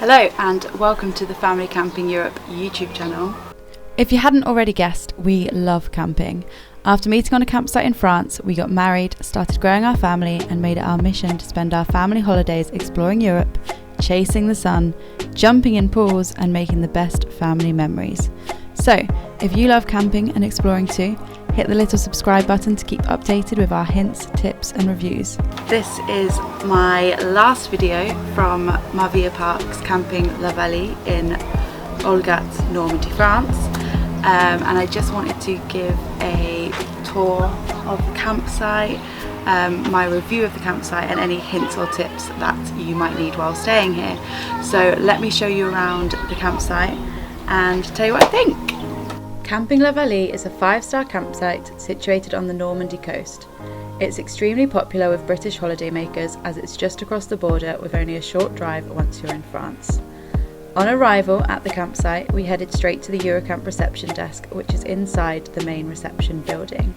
Hello and welcome to the Family Camping Europe YouTube channel. If you hadn't already guessed, we love camping. After meeting on a campsite in France, we got married, started growing our family and made it our mission to spend our family holidays exploring Europe, chasing the sun, jumping in pools and making the best family memories. So, if you love camping and exploring too, hit the little subscribe button to keep updated with our hints, tips and reviews. This is my last video from MARVILLA Park's Camping La Vallee in Houlgate, Normandy, France. And I just wanted to give a tour of the campsite, my review of the campsite and any hints or tips that you might need while staying here. So let me show you around the campsite and tell you what I think. Camping La Vallee is a 5-star campsite situated on the Normandy coast. It's extremely popular with British holidaymakers as it's just across the border with only a short drive once you're in France. On arrival at the campsite, we headed straight to the Eurocamp reception desk, which is inside the main reception building.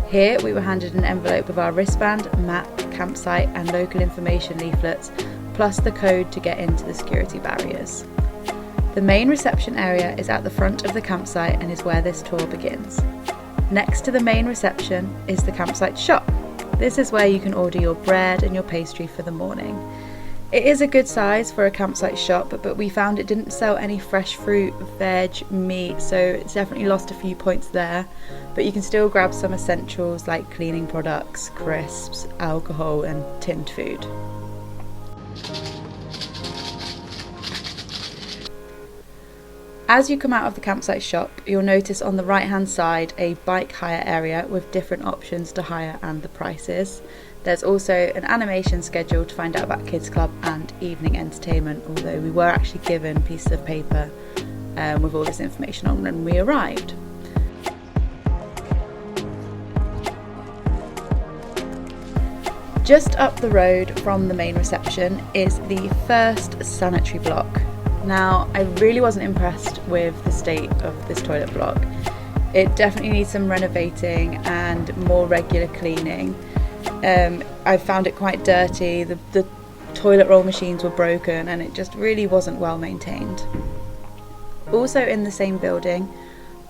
Here we were handed an envelope with our wristband, map, campsite and local information leaflets, plus the code to get into the security barriers. The main reception area is at the front of the campsite and is where this tour begins. Next to the main reception is the campsite shop. This is where you can order your bread and your pastry for the morning. It is a good size for a campsite shop, but we found it didn't sell any fresh fruit, veg, meat, so it's definitely lost a few points there. But you can still grab some essentials like cleaning products, crisps, alcohol and tinned food. As you come out of the campsite shop, you'll notice on the right hand side a bike hire area with different options to hire and the prices. There's also an animation schedule to find out about Kids Club and evening entertainment, although we were actually given pieces of paper with all this information on when we arrived. Just up the road from the main reception is the first sanitary block. Now, I really wasn't impressed with the state of this toilet block. It definitely needs some renovating and more regular cleaning. I found it quite dirty, the toilet roll machines were broken and it just really wasn't well maintained. Also in the same building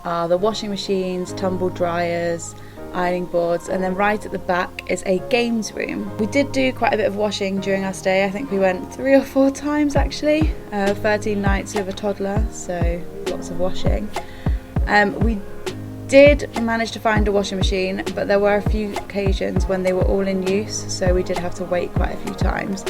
are the washing machines, tumble dryers, ironing boards, and then right at the back is a games room. We did do quite a bit of washing during our stay. I think we went 3 or 4 times actually, 13 nights with a toddler, so lots of washing. We did manage to find a washing machine, but there were a few occasions when they were all in use, so we did have to wait quite a few times.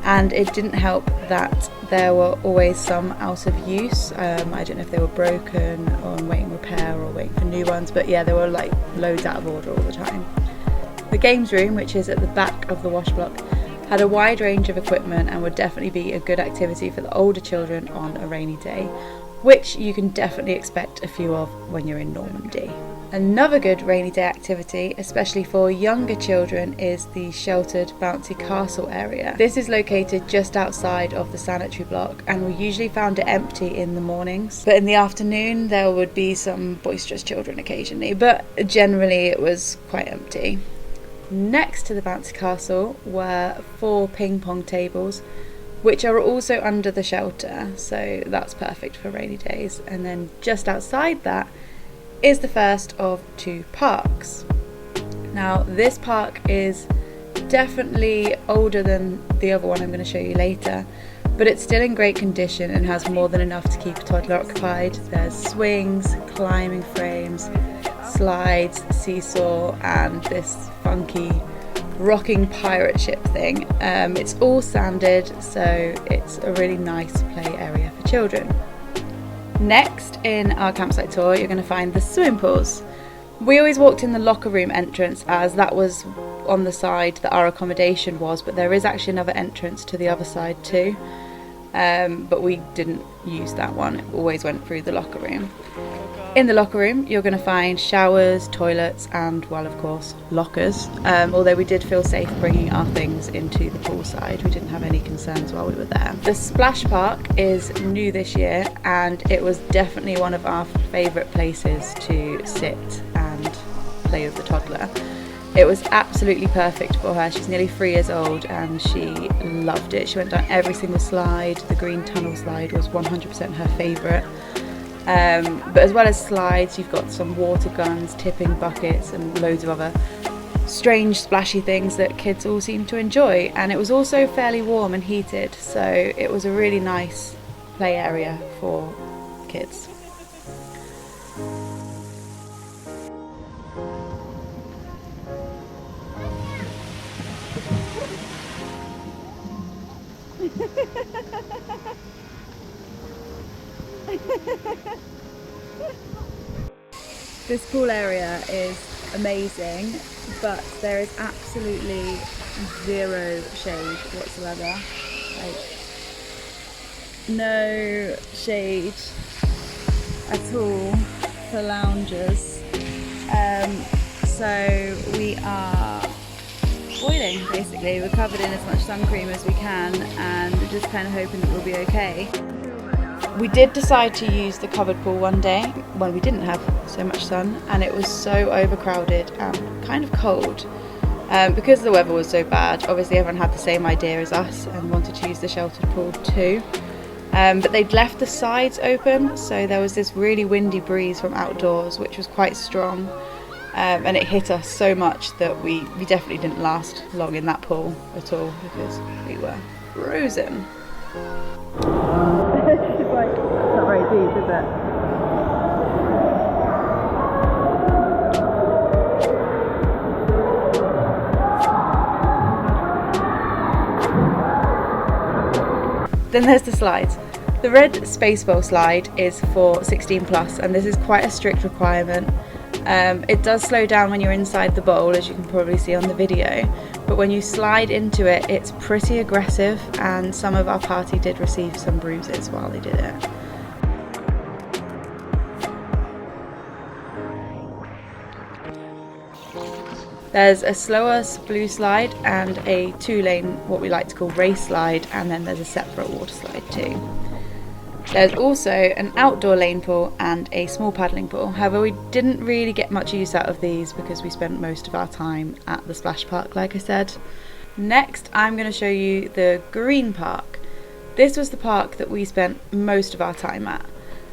And it didn't help that there were always some out of use. I don't know if they were broken or waiting repair or waiting for new ones, but yeah, there were like loads out of order all the time. The games room, which is at the back of the wash block, had a wide range of equipment and would definitely be a good activity for the older children on a rainy day, which you can definitely expect a few of when you're in Normandy. Another good rainy day activity, especially for younger children, is the sheltered bouncy castle area. This is located just outside of the sanitary block and we usually found it empty in the mornings, but in the afternoon there would be some boisterous children occasionally, but generally it was quite empty. Next to the bouncy castle were 4 ping pong tables, which are also under the shelter, so that's perfect for rainy days. And then just outside that is the first of 2 parks. Now this park is definitely older than the other one I'm going to show you later, but it's still in great condition and has more than enough to keep a toddler occupied. There's swings, climbing frames, slides, seesaw and this funky rocking pirate ship thing. It's all sanded, so it's a really nice play area for children. Next in our campsite tour you're going to find the swimming pools. We always walked in the locker room entrance as that was on the side that our accommodation was, but there is actually another entrance to the other side too, but we didn't use that one. It always went through the locker room. In the locker room you're going to find showers, toilets and, well, of course, lockers, although we did feel safe bringing our things into the poolside. We didn't have any concerns while we were there. The splash park is new this year and it was definitely one of our favourite places to sit and play with the toddler. It was absolutely perfect for her. She's nearly 3 years old and she loved it. She went down every single slide. The green tunnel slide was 100% her favourite. But as well as slides, you've got some water guns, tipping buckets and loads of other strange splashy things that kids all seem to enjoy. And it was also fairly warm and heated, so it was a really nice play area for kids. This pool area is amazing, but there is absolutely zero shade whatsoever. Like, no shade at all for loungers. So we are boiling basically. We're covered in as much sun cream as we can and we're just kind of hoping that we'll be okay. We did decide to use the covered pool one day when we didn't have so much sun, and it was so overcrowded and kind of cold. Because the weather was so bad, obviously everyone had the same idea as us and wanted to use the sheltered pool too. But they'd left the sides open, so there was this really windy breeze from outdoors which was quite strong, and it hit us so much that we definitely didn't last long in that pool at all because we were frozen. It's not very deep, is it? Then there's the slides. The red space bowl slide is for 16 plus, and this is quite a strict requirement. It does slow down when you're inside the bowl, as you can probably see on the video, but when you slide into it, it's pretty aggressive, and some of our party did receive some bruises while they did it. There's a slower blue slide and a 2-lane, what we like to call race slide, and then there's a separate water slide too. There's also an outdoor lane pool and a small paddling pool. However, we didn't really get much use out of these because we spent most of our time at the splash park, like I said. Next, I'm going to show you the green park. This was the park that we spent most of our time at.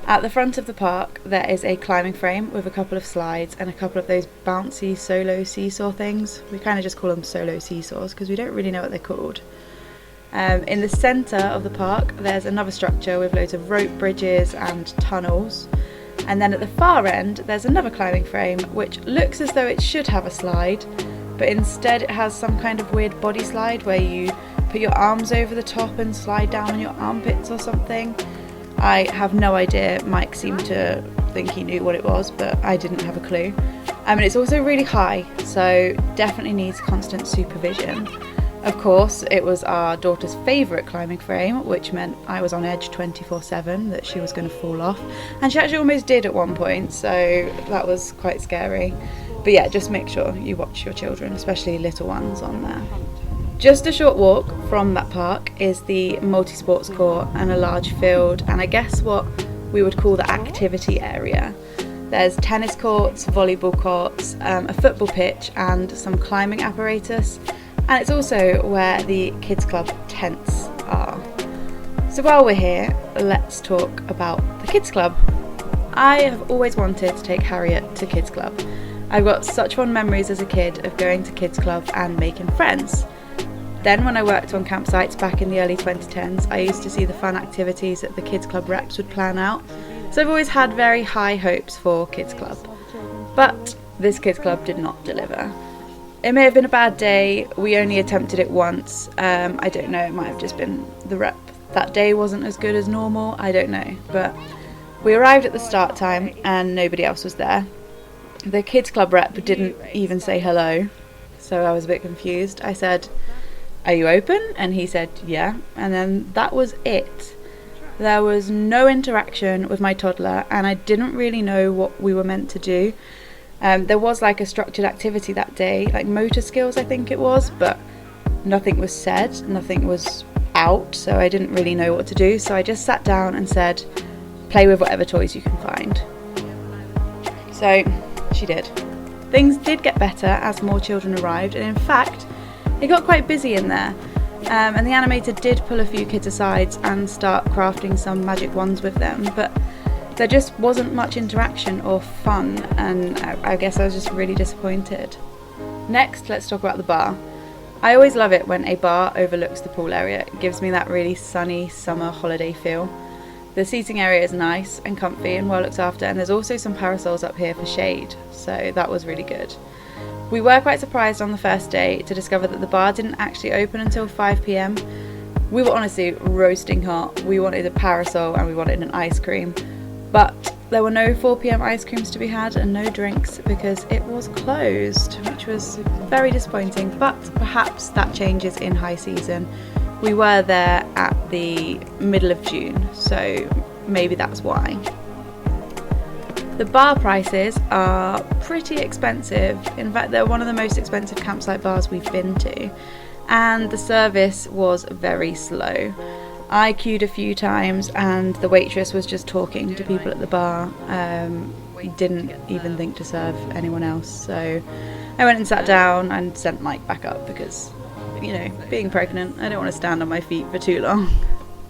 At the front of the park, there is a climbing frame with a couple of slides and a couple of those bouncy solo seesaw things. We kind of just call them solo seesaws because we don't really know what they're called. In the centre of the park, there's another structure with loads of rope bridges and tunnels. And then at the far end, there's another climbing frame, which looks as though it should have a slide, but instead it has some kind of weird body slide where you put your arms over the top and slide down on your armpits or something. I have no idea. Mike seemed to think he knew what it was, but I didn't have a clue. And it's also really high, so definitely needs constant supervision. Of course, it was our daughter's favourite climbing frame, which meant I was on edge 24/7 that she was going to fall off. And she actually almost did at one point, so that was quite scary. But yeah, just make sure you watch your children, especially little ones, on there. Just a short walk from that park is the multi-sports court and a large field, and I guess what we would call the activity area. There's tennis courts, volleyball courts, a football pitch and some climbing apparatus. And it's also where the kids club tents are. So while we're here, let's talk about the kids club. I have always wanted to take Harriet to kids club. I've got such fond memories as a kid of going to kids club and making friends. Then when I worked on campsites back in the early 2010s, I used to see the fun activities that the kids club reps would plan out. So I've always had very high hopes for kids club. But this kids club did not deliver. It may have been a bad day. We only attempted it once. I don't know, it might have just been the rep that day wasn't as good as normal. I don't know. But we arrived at the start time and nobody else was there. The kids club rep didn't even say hello, so I was a bit confused. I said, "Are you open?" And he said, "Yeah." And then that was it. There was no interaction with my toddler and I didn't really know what we were meant to do. There was like a structured activity that day, like motor skills I think it was, but nothing was said, nothing was out, so I didn't really know what to do. So I just sat down and said, "Play with whatever toys you can find." So she did. Things did get better as more children arrived, and in fact, it got quite busy in there. And the animator did pull a few kids aside and start crafting some magic wands with them, but there just wasn't much interaction or fun, and I guess I was just really disappointed. Next, let's talk about the bar. I always love it when a bar overlooks the pool area. It gives me that really sunny summer holiday feel. The seating area is nice and comfy and well looked after, and there's also some parasols up here for shade, so that was really good. We were quite surprised on the first day to discover that the bar didn't actually open until 5 p.m. We were honestly roasting hot. We wanted a parasol and we wanted an ice cream, but there were no 4 p.m. ice creams to be had and no drinks because it was closed, which was very disappointing, but perhaps that changes in high season. We were there at the middle of June, so maybe that's why. The bar prices are pretty expensive. In fact, they're one of the most expensive campsite bars we've been to, and the service was very slow. I queued a few times and the waitress was just talking to people at the bar. Didn't even think to serve anyone else, so I went and sat down and sent Mike back up because, you know, being pregnant, I don't want to stand on my feet for too long.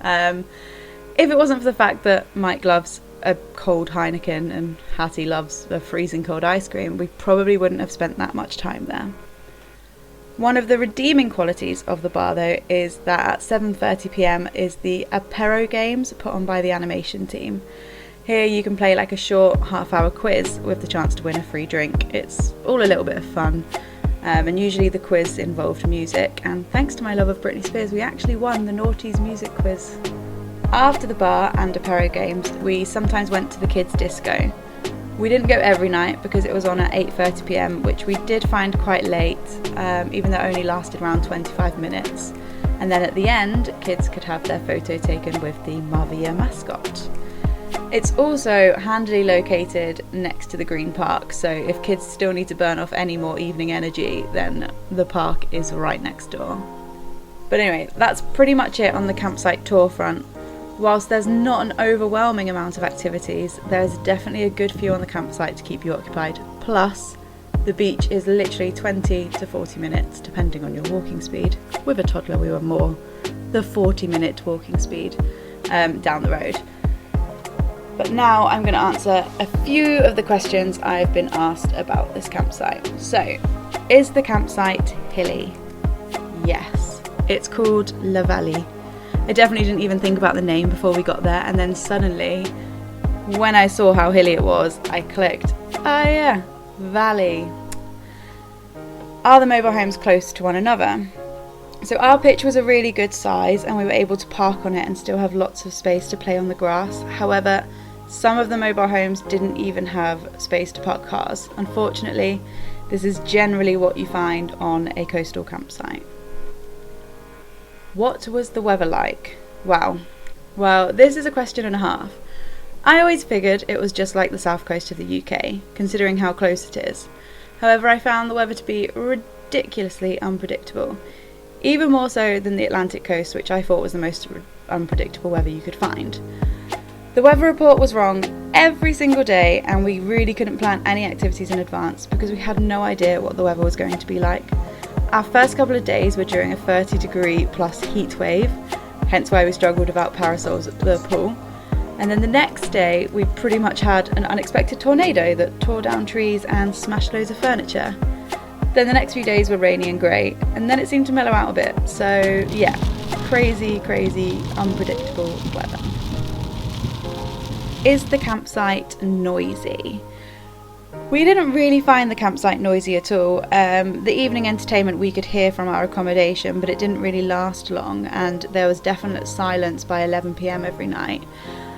If it wasn't for the fact that Mike loves a cold Heineken and Hattie loves a freezing cold ice cream, we probably wouldn't have spent that much time there. One of the redeeming qualities of the bar though is that at 7:30 p.m. is the apéro games put on by the animation team. Here you can play like a short half-hour quiz with the chance to win a free drink. It's all a little bit of fun, and usually the quiz involved music, and thanks to my love of Britney Spears we actually won the Naughties music quiz. After the bar and apéro games, we sometimes went to the kids' disco. We didn't go every night because it was on at 8:30 p.m, which we did find quite late, even though it only lasted around 25 minutes. And then at the end, kids could have their photo taken with the MARVILLA mascot. It's also handily located next to the Green Park, so if kids still need to burn off any more evening energy, then the park is right next door. But anyway, that's pretty much it on the campsite tour front. Whilst there's not an overwhelming amount of activities, there's definitely a good few on the campsite to keep you occupied. Plus, the beach is literally 20 to 40 minutes, depending on your walking speed. With a toddler, we were more the 40-minute walking speed down the road. But now I'm going to answer a few of the questions I've been asked about this campsite. So, is the campsite hilly? Yes. It's called La Vallee. I definitely didn't even think about the name before we got there, and then suddenly, when I saw how hilly it was, I clicked, oh yeah, valley. Are the mobile homes close to one another? So our pitch was a really good size and we were able to park on it and still have lots of space to play on the grass. However, some of the mobile homes didn't even have space to park cars. Unfortunately, this is generally what you find on a coastal campsite. What was the weather like? Wow. Well, this is a question and a half. I always figured it was just like the south coast of the UK, considering how close it is. However, I found the weather to be ridiculously unpredictable. Even more so than the Atlantic coast, which I thought was the most unpredictable weather you could find. The weather report was wrong every single day, and we really couldn't plan any activities in advance because we had no idea what the weather was going to be like. Our first couple of days were during a 30-degree plus heat wave, hence why we struggled without parasols at the pool. And then the next day, we pretty much had an unexpected tornado that tore down trees and smashed loads of furniture. Then the next few days were rainy and grey, and then it seemed to mellow out a bit. So yeah, crazy, unpredictable weather. Is the campsite noisy? We didn't really find the campsite noisy at all. The evening entertainment we could hear from our accommodation, but it didn't really last long, and there was definite silence by 11 p.m. every night.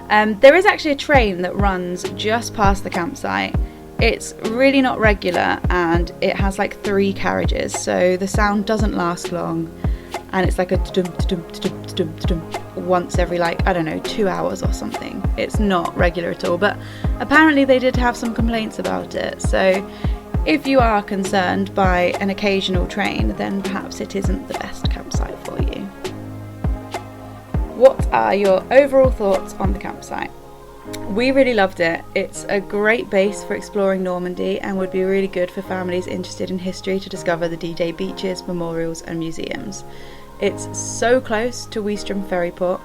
There is actually a train that runs just past the campsite. It's really not regular, and it has like 3 carriages, so the sound doesn't last long, and it's like a once every 2 hours or something. It's not regular at all, but apparently they did have some complaints about it, so if you are concerned by an occasional train, then perhaps it isn't the best campsite for you. What are your overall thoughts on the campsite? We really loved it. It's a great base for exploring Normandy and would be really good for families interested in history to discover the D-Day beaches, memorials and museums. It's so close to Ouistreham Ferryport,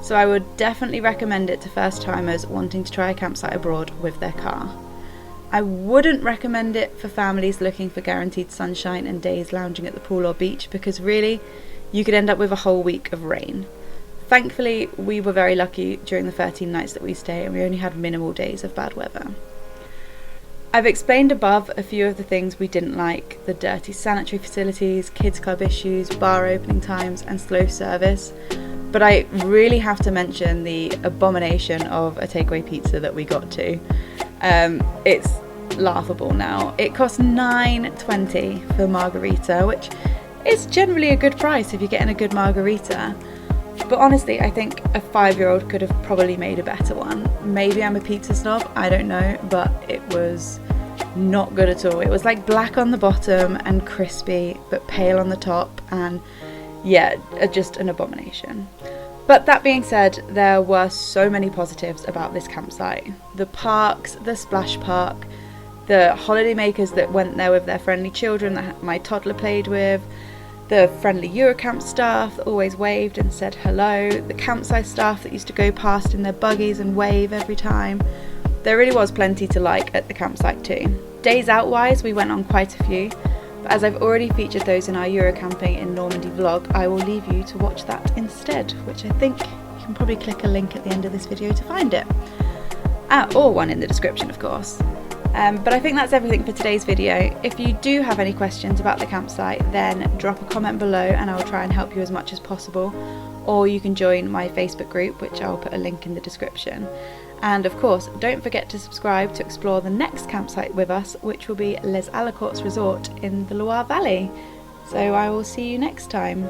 so I would definitely recommend it to first timers wanting to try a campsite abroad with their car. I wouldn't recommend it for families looking for guaranteed sunshine and days lounging at the pool or beach, because really you could end up with a whole week of rain. Thankfully, we were very lucky during the 13 nights that we stayed, and we only had minimal days of bad weather. I've explained above a few of the things we didn't like: the dirty sanitary facilities, kids club issues, bar opening times and slow service. But I really have to mention the abomination of a takeaway pizza that we got to. It's laughable now. It cost $9.20 for margarita, which is generally a good price if you're getting a good margarita. But honestly, I think a 5-year-old could have probably made a better one. Maybe I'm a pizza snob, I don't know, but it was not good at all. It was like black on the bottom and crispy, but pale on the top, and yeah, just an abomination. But that being said, there were so many positives about this campsite. The parks, the splash park, the holidaymakers that went there with their friendly children that my toddler played with, the friendly Eurocamp staff that always waved and said hello, the campsite staff that used to go past in their buggies and wave every time. There really was plenty to like at the campsite too. Days out wise, we went on quite a few, but as I've already featured those in our Eurocamping in Normandy vlog, I will leave you to watch that instead, which I think you can probably click a link at the end of this video to find it. Or one in the description, of course. But I think that's everything for today's video. If you do have any questions about the campsite, then drop a comment below and I'll try and help you as much as possible. Or you can join my Facebook group, which I'll put a link in the description. And of course, don't forget to subscribe to explore the next campsite with us, which will be Les Alicorts Resort in the Loire Valley. So I will see you next time.